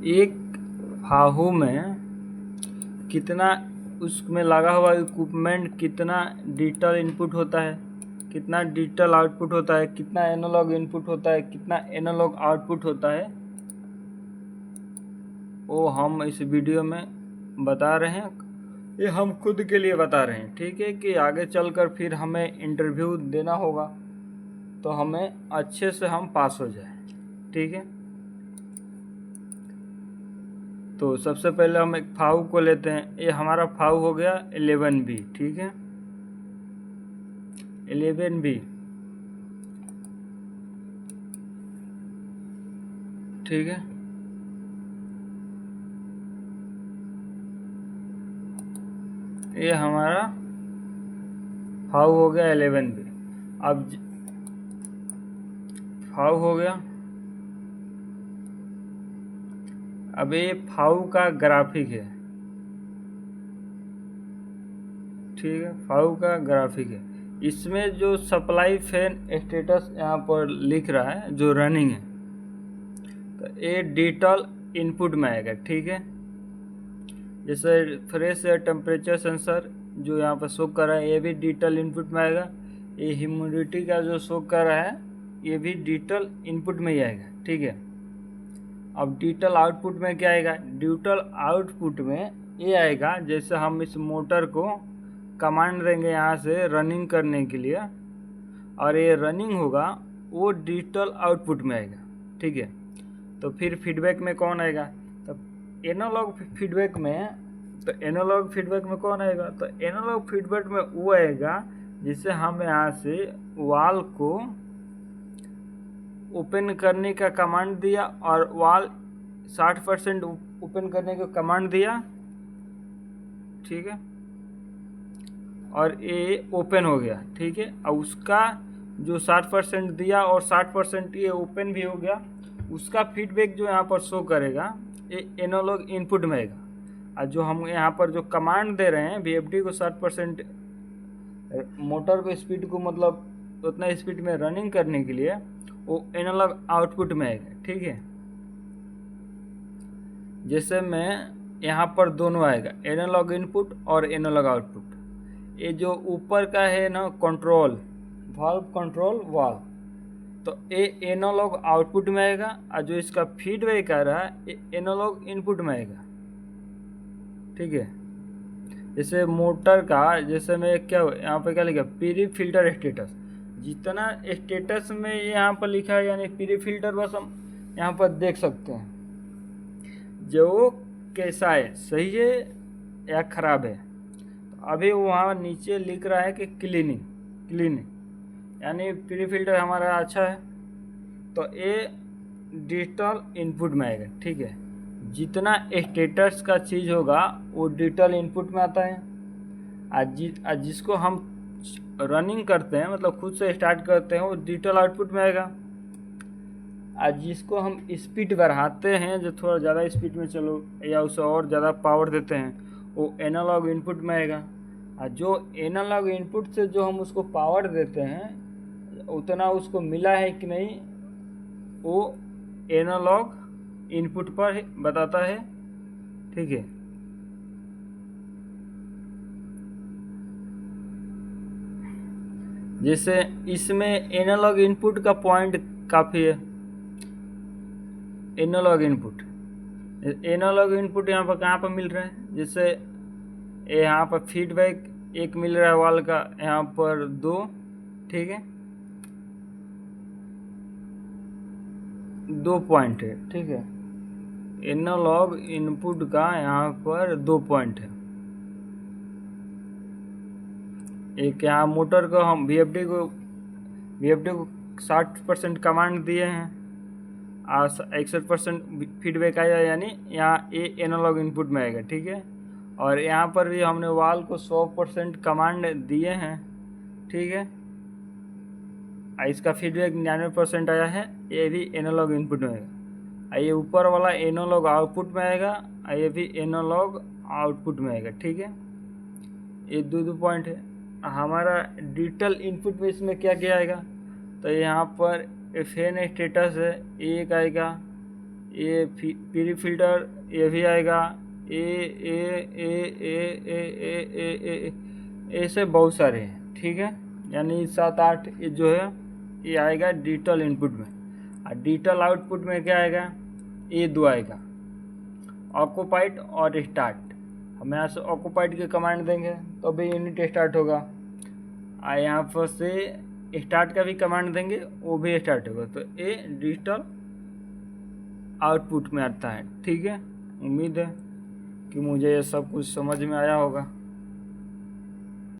एक फाहू में कितना उसमें लगा हुआ इक्विपमेंट कितना डिजिटल इनपुट होता है, कितना डिजिटल आउटपुट होता है, कितना एनालॉग इनपुट होता है, कितना एनालॉग आउटपुट होता है, वो हम इस वीडियो में बता रहे हैं। ये हम खुद के लिए बता रहे हैं, ठीक है, कि आगे चलकर फिर हमें इंटरव्यू देना होगा तो हमें अच्छे से हम पास हो जाए, ठीक है। तो सबसे पहले हम एक फाउ को लेते हैं। ये हमारा फाउ हो गया 11B, ठीक है, 11B, ठीक है। ये हमारा फाउ हो गया 11B। अब फाउ हो गया। अब ये फाउ का ग्राफिक है, ठीक है, फाउ का ग्राफिक है। इसमें जो सप्लाई फैन स्टेटस यहाँ पर लिख रहा है जो रनिंग है, तो ये डिजिटल इनपुट में आएगा, ठीक है। जैसे फ्रेश एयर टेम्परेचर सेंसर जो यहाँ पर शो कर रहा है, ये भी डिजिटल इनपुट में आएगा। ये ह्यूमिडिटी का जो शो कर रहा है, ये भी डिजिटल इनपुट में ही आएगा, ठीक है। अब डिजिटल आउटपुट में क्या आएगा? डिजिटल आउटपुट में ये आएगा, जैसे हम इस मोटर को कमांड देंगे यहाँ से रनिंग करने के लिए, और ये रनिंग होगा, वो डिजिटल आउटपुट में आएगा, ठीक है। तो फिर फीडबैक में कौन आएगा? तो एनालॉग फीडबैक में, तो एनालॉग फीडबैक में कौन आएगा? तो एनालॉग फीडबैक में वो आएगा जिसे हम यहाँ से वाल को ओपन करने का कमांड दिया और वाल 60% ओपन करने का कमांड दिया, ठीक है, और ये ओपन हो गया, ठीक है। अब उसका जो 60% दिया और 60% ये ओपन भी हो गया, उसका फीडबैक जो यहाँ पर शो करेगा ये एनालॉग इनपुट में आएगा। और जो हम यहाँ पर जो कमांड दे रहे हैं VFD को 60% मोटर को स्पीड को मतलब उतना स्पीड में रनिंग करने के लिए, वो एनालॉग आउटपुट में आएगा, ठीक है। जैसे मैं यहाँ पर दोनों आएगा, एनालॉग इनपुट और एनालॉग आउटपुट। ये जो ऊपर का है ना कंट्रोल वाल्व, कंट्रोल वाल्व, तो ये एनालॉग आउटपुट में आएगा, और जो इसका फीडबैक आ रहा है ये एनालॉग इनपुट में आएगा, ठीक है। जैसे मोटर का, जैसे मैं क्या यहाँ पे क्या लिखा, प्री फिल्टर स्टेटस, जितना स्टेटस में यहाँ पर लिखा है यानी प्री फिल्टर, बस हम यहाँ पर देख सकते हैं जो कैसा है, सही है या ख़राब है। तो अभी वहाँ नीचे लिख रहा है कि क्लीनिंग यानी प्री फिल्टर हमारा अच्छा है, तो ये डिजिटल इनपुट में आएगा, ठीक है। जितना स्टेटस का चीज़ होगा वो डिजिटल इनपुट में आता है। आज जिसको हम रनिंग करते हैं मतलब खुद से स्टार्ट करते हैं, वो डिजिटल आउटपुट में आएगा। आज जिसको हम स्पीड बढ़ाते हैं, जो थोड़ा ज़्यादा स्पीड में चलो या उसे और ज़्यादा पावर देते हैं, वो एनालॉग इनपुट में आएगा। और जो एनालॉग इनपुट से जो हम उसको पावर देते हैं उतना उसको मिला है कि नहीं, वो एनालॉग इनपुट पर बताता है, ठीक है। जैसे इसमें एनालॉग इनपुट का पॉइंट काफ़ी है। एनालॉग इनपुट यहाँ पर कहाँ पर मिल रहा है? जैसे यहाँ पर फीडबैक एक मिल रहा है वाल का, यहाँ पर 2, ठीक है, 2 पॉइंट है, ठीक है। एनालॉग इनपुट का यहाँ पर 2 पॉइंट है। एक यहाँ मोटर को हम VFD को 60% कमांड दिए हैं और 61% फीडबैक आया, यानी यहाँ ये एनालॉग इनपुट में आएगा, ठीक है। और यहाँ पर भी हमने वाल को 100% कमांड दिए हैं, ठीक है, इसका फीडबैक 99% आया है, ये भी एनालॉग इनपुट में आएगा। ये ऊपर वाला एनालॉग आउटपुट में आएगा, ये भी एनालॉग आउटपुट में आएगा, ठीक है। ये 2 पॉइंट है। हमारा डिजिटल इनपुट में इसमें क्या क्या आएगा? तो यहाँ पर फैन स्टेटस है, एक आएगा, ये प्री फिल्टर ये भी आएगा, ए ऐसे बहुत सारे हैं, ठीक है। यानी 7-8 ये जो है ये आएगा डिजिटल इनपुट में। और डिजिटल आउटपुट में क्या आएगा, ये दो आएगा, ऑक्यूपाइड और स्टार्ट। हम यहाँ से ऑक्यूपाइड के कमांड देंगे तो भी यूनिट स्टार्ट होगा, और यहाँ पर से स्टार्ट का भी कमांड देंगे वो भी स्टार्ट होगा। तो ये डिजिटल आउटपुट में आता है, ठीक है। उम्मीद है कि मुझे ये सब कुछ समझ में आया होगा।